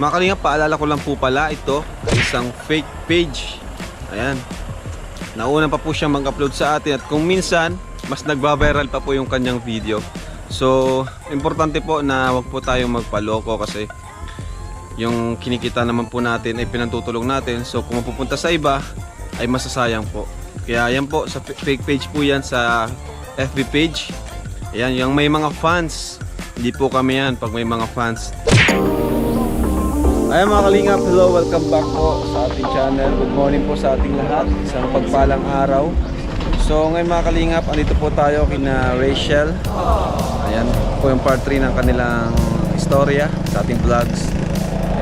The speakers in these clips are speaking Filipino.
Mga kalingap, paalala ko lang po pala, ito isang fake page. Ayan. Nauna pa po siyang mag-upload sa atin at kung minsan, mas nagba-viral pa po yung kanyang video. So, importante po na wag po tayong magpaloko kasi yung kinikita naman po natin ay pinantutulong natin. So, kung mapupunta sa iba, ay masasayang po. Kaya yan po, sa fake page po yan sa FB page. Ayan, yung may mga fans. Hindi po kami yan pag may mga fans. Ayan mga kalingap, hello, welcome back po sa ating channel. Good morning po sa ating lahat. Isang pagpalang araw. So ngayon mga kalingap, andito po tayo kina Rachel. Ayan po yung part 3 ng kanilang istorya sa ating vlogs.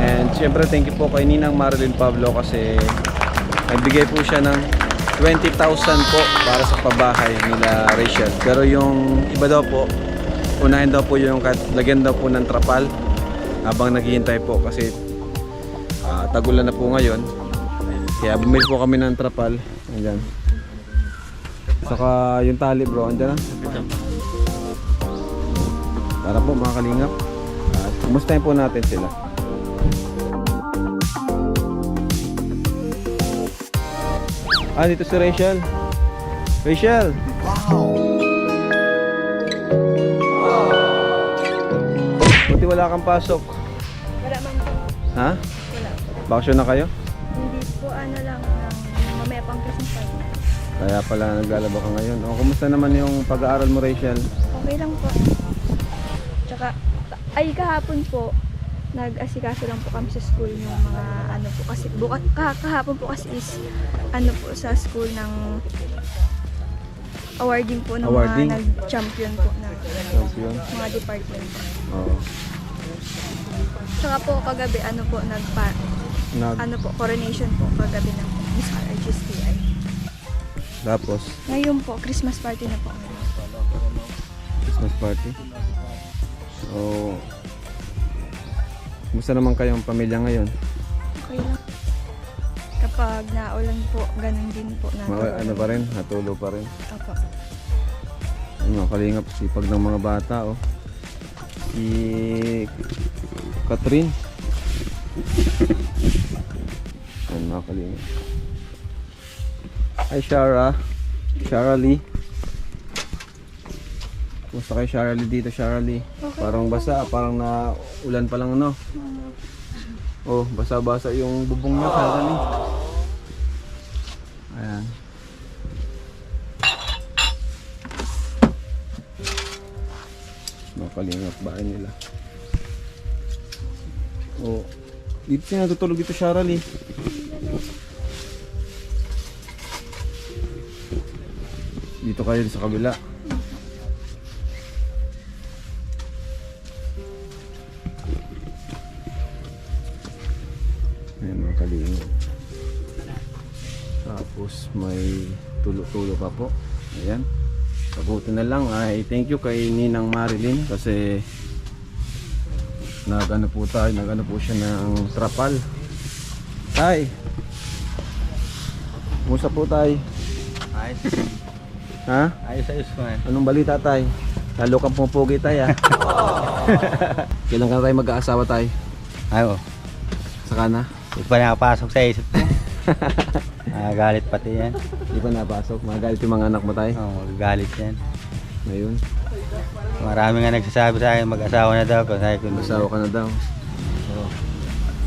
And syempre thank you po kay Ninang Marilyn Pablo kasi nagbigay po siya ng 20,000 po para sa pabahay nila Rachel. Pero yung iba daw po, unahin daw po yung lagyan daw po ng trapal habang naghihintay po kasi tagulan na po ngayon. Kaya bumili po kami ng trapal. Ayan. Saka yung tali bro, andyan na. Para po mga kalingap. Kumustahin po natin sila. Dito si Rachel. Rachel! Buti wala kang pasok. Wala man po. Ha? Wala. Bakasyon na kayo? Hindi po lang mamaya pang Christmas party. Kaya pala naglalaba ka ngayon. O, kumusta naman yung pag-aaral mo, Rachel? Okay lang po. Tsaka, ay kahapon po, nag-asikaso lang po kami sa school yung mga ano po kasi kahapon po kasi is ano po sa school ng awarding po ng Awarding? mga nag-champion po ng Champion? mga department po. Oo. Tsaka po kagabi ano po ano po coronation po kagabi ng Miss RHSTI. Tapos, Ngayon po Christmas party na po. Christmas party. So, kumusta naman kayong pamilya ngayon? Okay lang. Kapag naulan po, ganun din po natin. Ano pa rin? Natulo pa rin. Opo. Yung mga kalingap, sipag ng mga bata, oh. Si Catherine. Yan mga kalingap. Hi Shara. Shara Lee. Kumusta kayo Shara Lee dito, Shara Lee? Okay. Parang basa, parang na ulan pa lang ano. Oh, basa-basa yung bubong niya, Shara Lee. Ayan. Mga kalingap bahay nila. Oh, dito siya natutulog dito, Shara Lee. Dito kayo sa kabila. Ayan mga kalingap. Tapos may tulo-tulo pa po. Ayan. Pabuti na lang ay thank you kay Ninang Marilyn kasi nagano po siya ng trapal. Tay. Kumusta po tay? Ayos. Ha? Ayos man. Anong balita tay? Lalo kang pupugi tay ha. Kailan ka tayo mag-aasawa tay? Ayo. Saka na? Hindi pa nakapasok sa isip ko. Galit pati yan. Di pa napasok? Magalit yung mga anak mo tay? Oo, galit yan. Ngayon, Marami nga nagsasabi sa akin mag-asawa na daw. Kasi kung asawa ka na daw.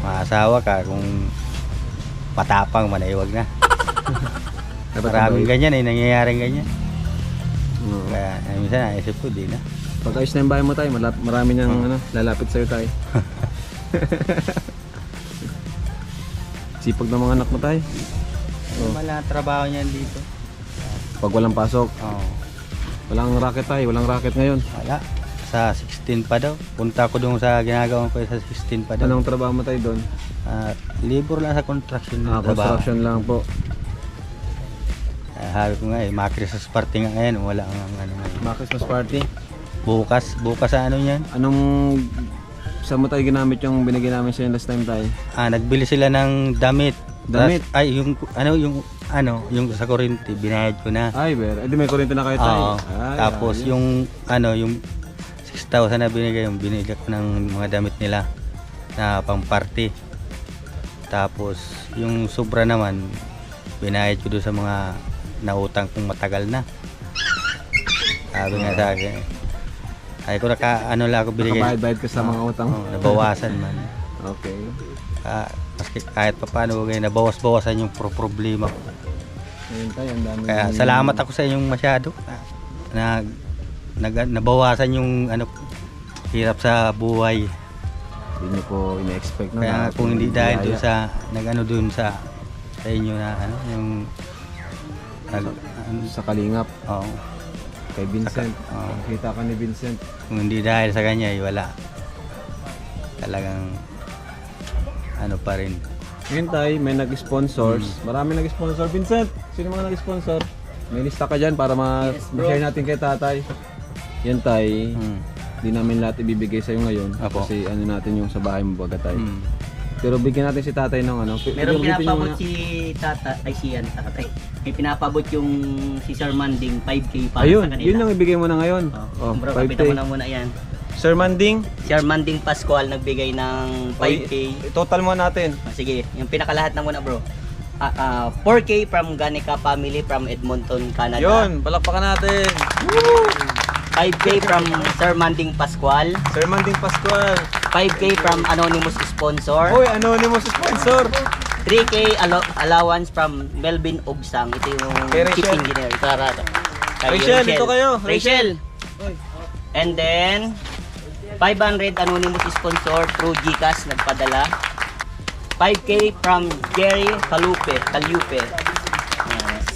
maasawa ka kung patapang manaiwag na. Dapat Maraming ganyan nangyayaring ganyan. Oo. Kaya minsan naisip ko di na. Pag ayos na yung bahay mo tayo, marami nang lalapit sa'yo tayo. Sipag ng mga anak mo tayo. Wala trabaho niyan dito. Pag walang pasok, Oo. walang racket tayo, walang racket ngayon. Wala. Sa 16 pa daw. Punta ko doon sa ginagawa ko sa 16 pa daw. Anong trabaho mo tayo doon? Libur lang sa construction na trabaho. Construction lang po. Sabi ko nga ma-Christmas party nga ngayon. Wala nga ano ngayon. Mga Christmas party. Bukas sa ano yan? Anong, saan mo tayo ginamit yung binigyan namin sa'yo last time tayo? Nagbili sila ng damit. Damit? Ay, yung sa kuryente, binayad ko na. Ay, di may kuryente na kayo tayo. Oo. Tapos yung 6,000 na binigay, yung binigay ko ng mga damit nila. na pang-party. Tapos yung sobra naman, binayad ko doon sa mga nautang kong matagal na. Sabi nga sa akin, ay ko ano lang ako binigay. Nakabayad-bayad ka sa mga utang. Nabawasan man. Okay. Maski kahit pa paano, nabawas-bawasan yung problema ko. Ayun tayo, ang dami. Kaya salamat ako sa inyong masyado. Nabawasan yung hirap sa buhay. Hindi nyo po ina-expect na. Kaya kung hindi dahil doon sa doon sa inyo na yung sa Kalingap, oh, kay Vincent. Oo. Kita ka ni Vincent. kung hindi dahil sa kanya wala. Talagang pa rin. Ngayon tayo, may nag-sponsors. Marami nag-sponsor. Vincent, sino mga nag-sponsor? May lista ka dyan para ma-share natin kay tatay. Yan tay, di namin lahat ibibigay sa'yo ngayon. Apo. Kasi natin yung sa bahay mo baga tay. Mm. Pero bigyan natin si tatay ng Meron Ulitin nyo pinapabot muna. si Tata, ay siyan tatay. May pinapabot yung si Sir Manding 5K para Ayun, sa kanila. yun ang ibigay mo na ngayon. Oh, bro, 5K. kapitan mo na muna yan. Sir Manding, Sir Manding Pascual nagbigay ng 5K. total mo natin. Sige, yung pinakalahat na muna bro. 4K from Ganica family from Edmonton, Canada. Yun, palakpakan natin. 5K from Sir Manding Pascual. Sir Manding Pascual. 5K from anonymous sponsor. Hoy, anonymous sponsor. 3K allowance from Melvin Ogsang. Ito yung Kay Rachel. chief engineer. Ito, kay Rachel, dito kayo. Rachel. And then 500 anonymous sponsor through GCash nagpadala. 5K from Jerry Calupe.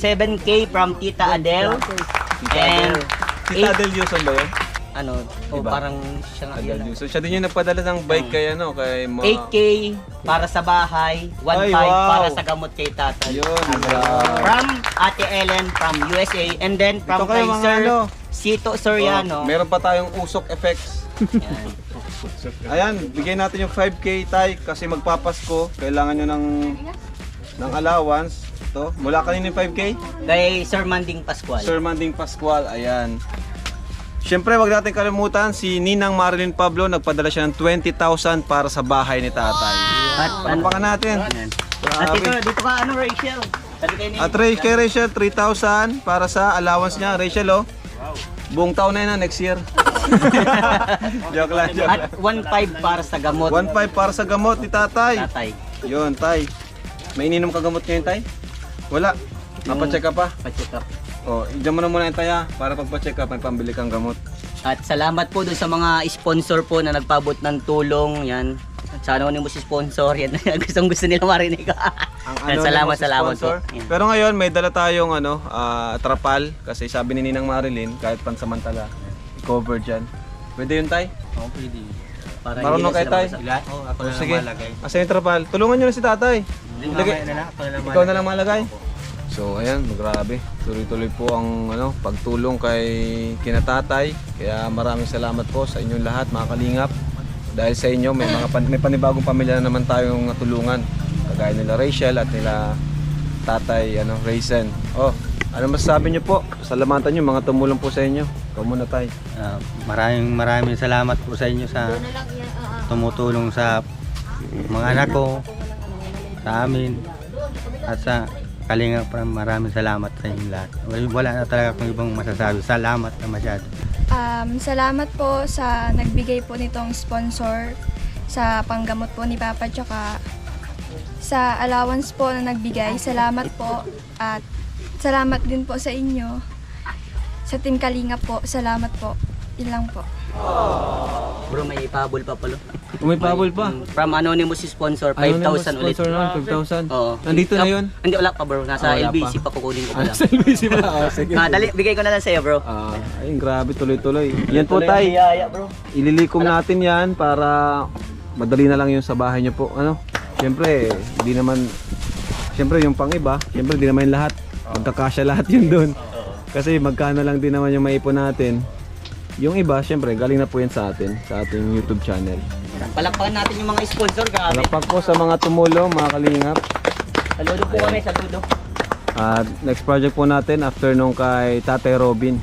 7K from Tita Adele. And Tita Adel Yuson ba yun? Diba? Parang siya nga Adel yun. Yuson. Siya din yung nagpadala ng bike kay kay 8K para sa bahay, 1.5 Ay, wow. para sa gamot kay Tata. Yun, From Ate Ellen from USA and then from Ito kayo, kay mga Sir ano. Sito Soriano. Meron pa tayong usok effects. Yan. Ayan, bigyan natin yung 5K tay kasi magpapasko. Kailangan nyo ng allowance. Ito, mula kanina yung 5K? Kay Sir Manding Pascual. Sir Manding Pascual, ayan. Siyempre, wag natin kalimutan, si Ninang Marilyn Pablo, nagpadala siya ng 20,000 para sa bahay ni tatay. At Palakpakan natin. Yan. At dito ka Rachel. Sabi kayo ni At kay Rachel, 3,000 para sa allowance niya. Rachel, buong taon na yun, next year. Joke lang, joke lang. At 1.5 para sa gamot. 1,500 para sa gamot ni tatay. Tatay. Yun, tay. May ininom ka gamot ngayon, tay? Wala. Napacheck ka pa? Pa-check up. Diyan mo na muna yung taya para pagpa-check up, may pambili kang gamot. At salamat po doon sa mga sponsor po na nagpabot ng tulong. Yan. Sa anonymous sponsor. Yan. Gusto nila marinig. Yan, salamat po. Sponsor. Yan. Pero ngayon, may dala tayong trapal. Kasi sabi ni Ninang Marilyn, kahit pansamantala, i-cover dyan. Pwede yun, tay? Oo, pwede. Para Marunong hindi kay na tay? sila magsa- Oo, ako na lang Sige, malagay. asa yung trapal? Tulungan nyo na si tatay. Ilagay- Mamaya na lang, ako na lang Ikaw na lang malagay. So ayan, grabe. Tuloy-tuloy po ang pagtulong kay kinatatay. Kaya maraming salamat po sa inyong lahat, mga kalingap. Dahil sa inyo, may panibagong pamilya na naman tayong natulungan. Kagaya nila Rachel at nila tatay Raisin. Ano masasabi niyo po? Salamatan niyo mga tumulong po sa inyo. Ikaw muna tay. Maraming salamat po sa inyo sa tumutulong sa mga anak ko, sa amin, at sa Kalingap. Maraming salamat sa inyo lahat. Wala na talaga akong ibang masasabi. Salamat na masyado. Salamat po sa nagbigay po nitong sponsor sa panggamot po ni Papa tsaka sa allowance po na nagbigay. Salamat po at salamat din po sa inyo. Sa Team Kalingap po, salamat po. Yun lang po. Bro, may pahabol pa pala. May pabol pa. From anonymous sponsor, 5,000 ulit. Sponsor naman, 5,000. Oo. Nandito na yun? Hindi, wala pa bro. Nasa Wala LBC pa. pa kukunin ko pa lang. Sa LBC ba? Sige. Dali, bigay ko na lang sa'yo bro. Ayun, grabe, tuloy-tuloy. Yan po Tuloy ang tay. biyaya, bro. Ililikom natin yan para madali na lang yung sa bahay nyo po. Siyempre, hindi naman, siyempre yung pang iba, siyempre hindi naman yung lahat. Magkakasya lahat yun doon. Kasi magkano lang din naman yung maipon natin. Yung iba, siyempre, galing na po yan sa atin, sa ating YouTube channel. Palakpakan natin yung mga sponsor, grabe. Palakpak po sa mga tumulong, mga kalingap. Saludo po kami, saludo. At next project po natin, after nung kay Tatay Robin.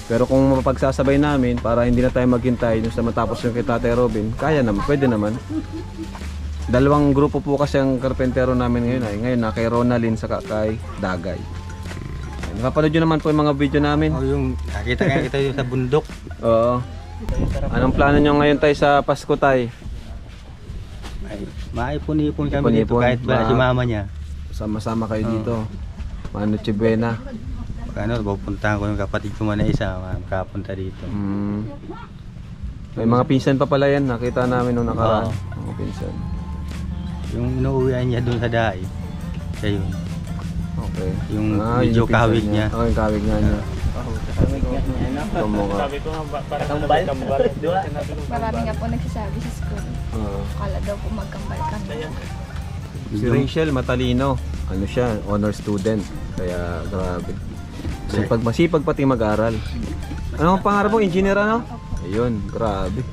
Pero kung mapagsasabay namin para hindi na tayo maghintay nung sa matapos yung kay Tatay Robin, kaya naman, pwede naman. Dalawang grupo po kasi ang karpentero namin ngayon ay. Ngayon na kay Ronalyn saka kay Dagay. Napapanood nyo naman po yung mga video namin. O yung nakita nga kita yung sa bundok. Oo. Anong plano nyo ngayon tayo sa Pasko tay? Ay, maipon-ipon kami dito Ipon-ipon. kahit wala si mama niya. Sama-sama kayo dito. Mano Chibuena. Ano, pupuntahan ko yung kapatid ko man na isa, makapunta dito. May mga pinsan pa pala yan. Nakita namin nung nakaraan. Mga pinsan. Yung inuuwian niya doon sa daay, siya yun. Okay. Yung yun medyo pinsan kahawig niya. Oo, yung kahawig nga niya. Kamukha. Marami nga po nagsasabi sa school. Oo. Akala daw po magkambal kami. Si Rachel matalino. Ano siya, honor student. Kaya grabe. Masipag pati mag-aral. Ano ang pangarap mo? Engineer ano? Ayun, grabe.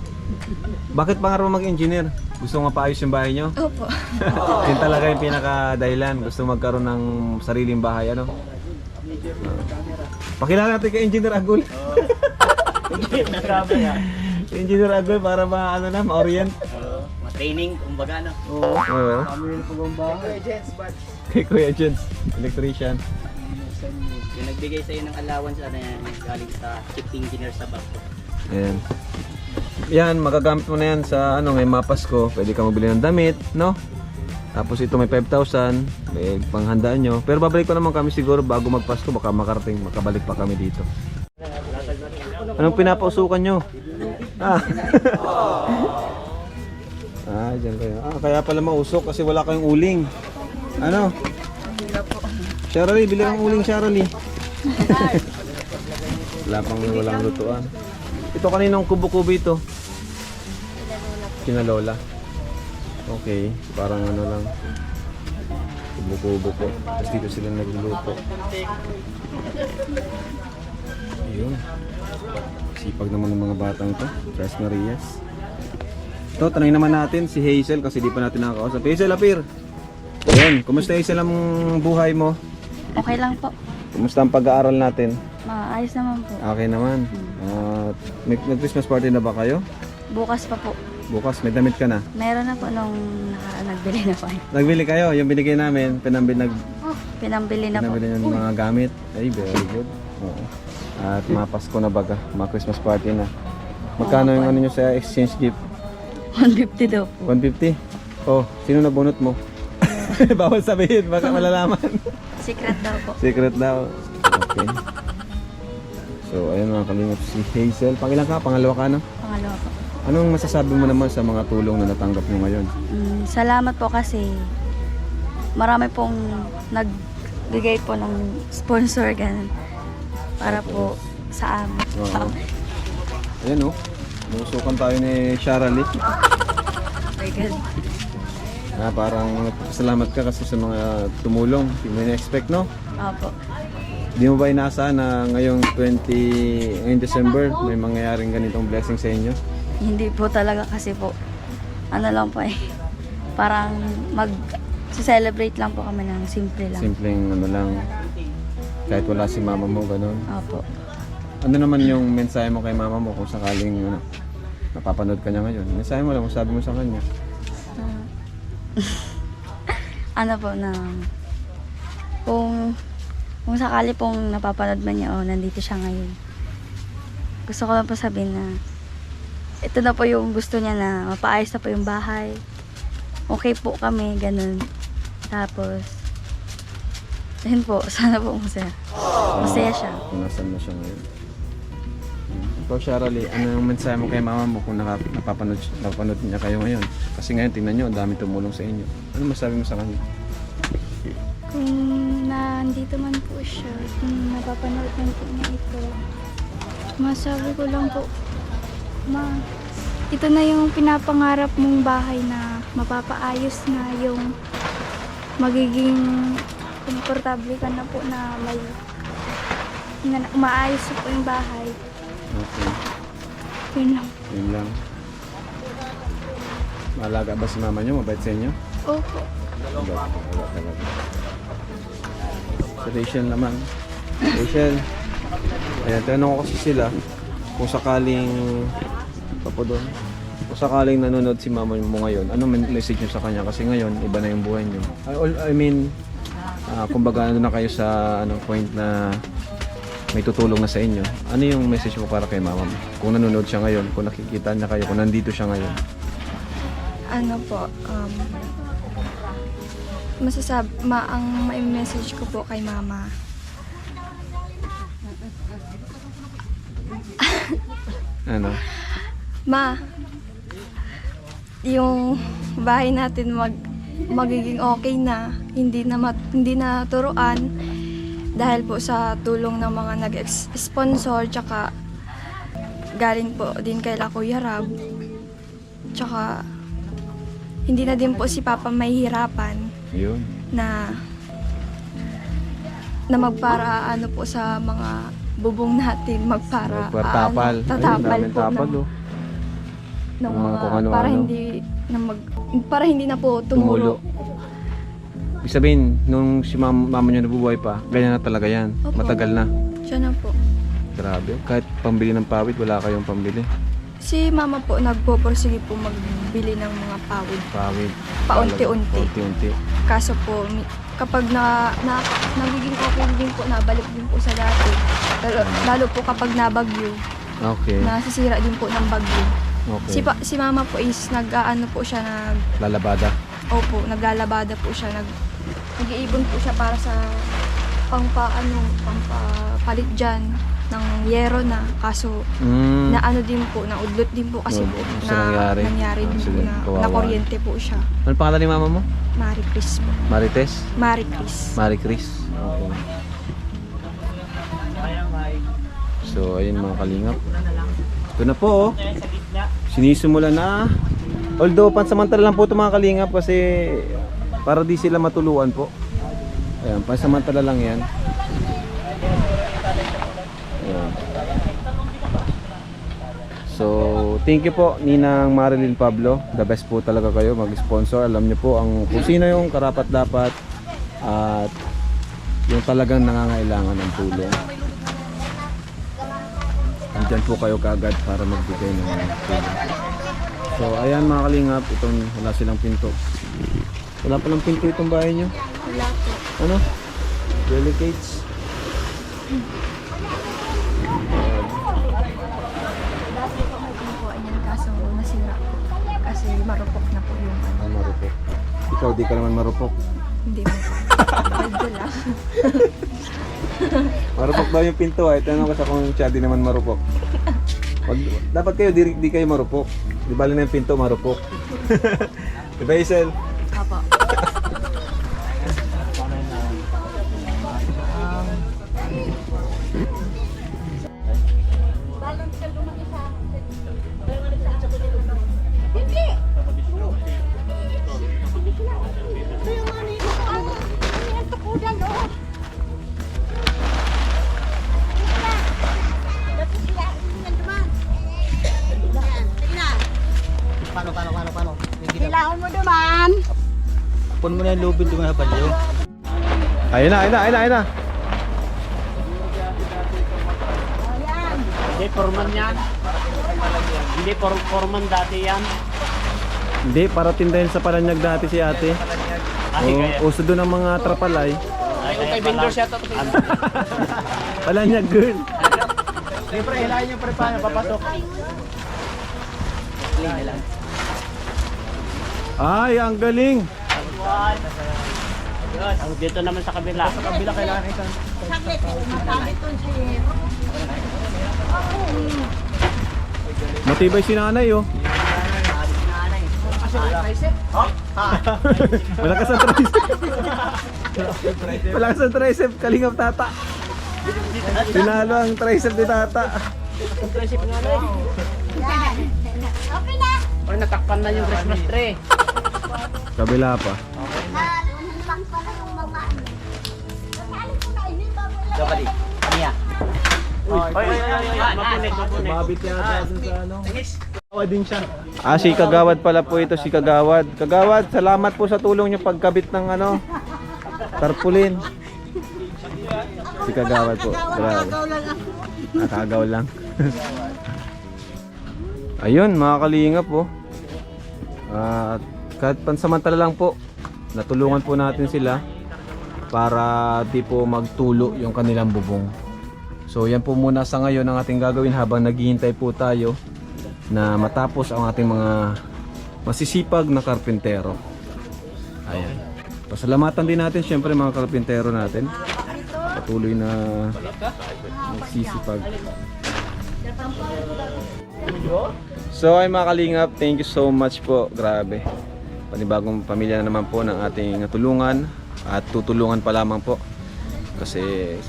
Bakit pangarap mo mag-engineer? Gusto mo mapaayos yung bahay nyo? Opo. Yun talaga yung pinaka-dahilan. Gusto magkaroon ng sariling bahay, ano? Pakilala natin kay Engineer Agul. Engineer Agul para ma-orient. Training, kumbaga no. Oo. Kay Kuya Jens, electrician. Yung nagbigay sa'yo ng allowance, ano yan, galing sa chief engineer sa Bangko. Ayan. Yan, magagamit mo na yan sa ngayon Pasko. Pwede ka mabili ng damit, no? Tapos ito may 5,000, may panghandaan nyo. Pero babalik pa naman kami siguro bago magpasko, baka makabalik pa kami dito. Anong pinapausukan nyo? Dyan kayo. Kaya pala mausok kasi wala kayong uling. Ano? Shirley, bili ang uling Shirley. Walang lutuan. Ito kaninong kubo-kubo ito? Kina Lola. Okay, parang ano lang. Kubo-kubo po. Tapos dito sila nagluluto. Ayun. Sipag naman ng mga batang to. Tres Marias. Ito, tanongin naman natin si Hazel kasi di pa natin nakakausap. Hazel, apir! Ayan, kumusta Hazel ang buhay mo? Okay lang po. Kumusta ang pag-aaral natin? Maayos naman po. Okay naman. Nag-Christmas party na ba kayo? Bukas pa po. Bukas, may damit ka na. Meron na po nung nagbili na po. Nagbili kayo, yung binigay namin, Pinambili na po. pinabili ng mga gamit. Ay, very good. Oo. At mapasko na baga, mga Christmas party na. Magkano yung ano nyo sa exchange gift? 150 daw po. 150? Oh, sino nabunot mo? Bawal sabihin, baka malalaman. Secret daw po. Secret daw. Okay. So, ayun mga kalingap, si Hazel. Pangilan ka? Pangalawa ka, no? Pangalawa po. Anong masasabi mo naman sa mga tulong na natanggap mo ngayon? Salamat po kasi marami pong nagbigay po ng sponsor ganun para po sa amin. Oo. Ayan, oh. Musukan tayo ni Shirley. My God. Parang salamat ka kasi sa mga tumulong. Hindi mo na-expect, no? Opo. Di mo ba inaasahan na ngayong December may mangyayaring ganitong blessing sa inyo? Hindi po talaga kasi po ano lang po parang celebrate lang po kami ng simple lang. Simpleng ano lang, kahit wala si mama mo, ganun. Opo. Ano naman yung mensahe mo kay mama mo kung sakaling napapanood ka niya ngayon? Mensahe mo lang, kung sabi mo sa kanya. Ano po na kung sakali pong napapanood man niya nandito siya ngayon. Gusto ko lang po sabihin na ito na po yung gusto niya na mapaayos na po yung bahay. Okay po kami, ganun. Tapos ayun po, sana po masaya. Masaya siya. Kung nasan na siya ngayon. Ikaw, Shirley, ano yung mensahe mo kay mama mo kung napapanood niya kayo ngayon? Kasi ngayon, tingnan nyo, ang dami tumulong sa inyo. Ano masabi mo sa kanya? Kung nandito man po siya, kung napapanood man po niya ito, masabi ko lang po, ito na yung pinapangarap mong bahay na mapapaayos na yung magiging komportable ka na po na may maayos po yung bahay. Okay. Yun lang. Yun lang. Maalaga ba si mama nyo? Mabait sa inyo? Opo. Wala talaga. Si Rachel naman. Rachel, Ayan, tinanong ko kasi sila kung sakaling papo doon. Kung sakaling nanonood si mama mo ngayon, ano message nyo sa kanya? Kasi ngayon, iba na yung buhay nyo. I mean, kumbaga ano na kayo sa point na may tutulong na sa inyo. Ano yung message mo para kay mama mo? Kung nanonood siya ngayon, kung nakikita niya kayo, kung nandito siya ngayon. Ano po, ang may message ko po kay mama. Ano? Ma, yung bahay natin magiging okay na, hindi na turuan dahil po sa tulong ng mga nag-sponsor, tsaka galing po din kay Kuya Rab. Tsaka hindi na din po si Papa mahihirapan Yun. na magpara ano po sa mga bubong natin, magpara Tapal. tatapal Ayun, po tapal, ng, oh. ng Mga mga kung ano-ano. para hindi na po tumulo. Ibig sabihin, nung si mama nyo nabubuhay pa, ganyan na talaga yan. Opo. Matagal na. Siya na po. Grabe. Kahit pambili ng pawid, wala kayong pambili. Si mama po nagpoporsige po magbili ng mga pawid. Pawid. Paunti-unti. Paunti-unti. Kaso po kapag nagiging okay din po, nabalik din po sa dati. Lalo po kapag nabagyo, Okay. nasisira din po ng bagyo. Okay. Si mama po is nag-aano po siya, Lalabada. naglalabada po siya, nag-iibon po siya para sa pampapalit dyan ng yero na. Kaso na ano din po, naudlot din po kasi po Sa nangyari. din po Sige, na kawawa. nakuryente po siya. Ano pangalan ni mama mo? Marie Chris po. Marites? Marie Chris. Marie Chris. Okay. So, ayun mga kalingap. Ito na po, oh. Sinisimula na. Although, pansamantala lang po ito mga kalingap kasi para di sila matuluan po. Ayan, pansamantala lang yan. Ayan. So, thank you po Ninang Marilyn Pablo. The best po talaga kayo mag-sponsor. Alam niyo po kung sino yung karapat-dapat at yung talagang nangangailangan ng tulong. Andyan po kayo kaagad para magbigay ng tulong. So, ayan mga kalingap, itong wala silang pinto. Wala palang pinto itong bahay nyo. Wala po. Ano? Delicates. Dati po may pinukuan yan, kaso nasira po. Kasi marupok na po yung ano. Marupok. Ikaw di ka naman marupok. Hindi mo po. Medyo lang. Marupok daw yung pinto ay. Tanong ko sa kung siya di naman marupok. Dapat kayo di kayo marupok. Di bali na yung pinto marupok. Diba Isel? Apo. Paano? Kailangan mo naman. Pun mo na yung lubid yung hapal yun. Ayun na. Ayan. Hindi, foreman yan. Hindi, foreman dati yan. Hindi, para tindahin sa Paranaque dati si ate. Uso doon ang mga trapalay. Ay, kay vendor siya to. Paranaque girl. Siyempre, hilahin yung prepa na papasok. Ay, ang galing. Ang dito naman sa kabila. Sa kabila kailangan ito. Saglit, mapagit doon si... Matibay si nanay oh. Malakas ang tricep. Malakas ang tricep. Kalingap tata. Tinalo ang tricep ni tata. Yan. Okay na. Or natakpan na yung Christmas tree. Kabila pa. Umilang pala yung mga ano. Nasali ko na ini bago lang. Kapali. Kaniya. Mapunik. Mabit yata dun sa ano. Kagawad din siya. Si Kagawad pala po ito, si Kagawad. Kagawad, salamat po sa tulong niyo pagkabit ng ano, tarpaulin. Si Kagawad po. Grabe. Gagaw lang ako. Nakagaw lang. Ayun, mga kalingap po. At kahit pansamantala lang po, natulungan po natin sila para di po magtulo yung kanilang bubong. So yan po muna sa ngayon ang ating gagawin habang naghihintay po tayo na matapos ang ating mga masisipag na karpintero. Ayan. Pasalamatan din natin syempre mga karpintero natin. Patuloy na nagsisipag. So ay mga kalingap, thank you so much po. Grabe. Panibagong pamilya na naman po ng ating natulungan at tutulungan pa lamang po. Kasi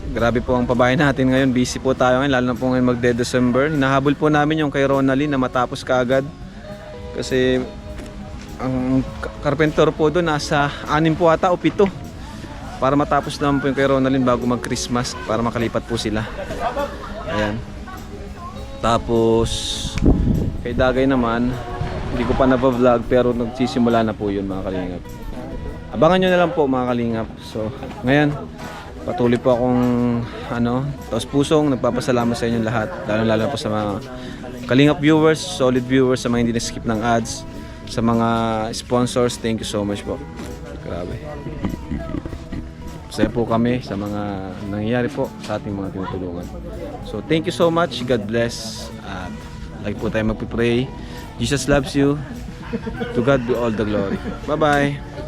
grabe po ang pabahay natin ngayon. Busy po tayo ngayon, lalo na po ngayon magde-December. Hinahabol po namin yung kay Ronaldin na matapos kaagad. Kasi ang carpenter po doon nasa 6 po ata o 7. Para matapos naman po yung kay Ronaldin bago mag-Christmas. Para makalipat po sila. Ayan. Tapos kay Dagay naman, hindi ko pa na-vlog pero nagsisimula na po yun mga kalingap. Abangan nyo na lang po mga kalingap. So ngayon, patuloy po akong taos pusong nagpapasalamat sa inyong lahat. Lalo po sa mga kalingap viewers, solid viewers, sa mga hindi na-skip ng ads, sa mga sponsors, thank you so much po. Grabe. Masaya po kami sa mga nangyayari po sa ating mga tinutulungan. So thank you so much. God bless. At like po tayo magpipray. Jesus loves you. To God be all the glory. Bye-bye.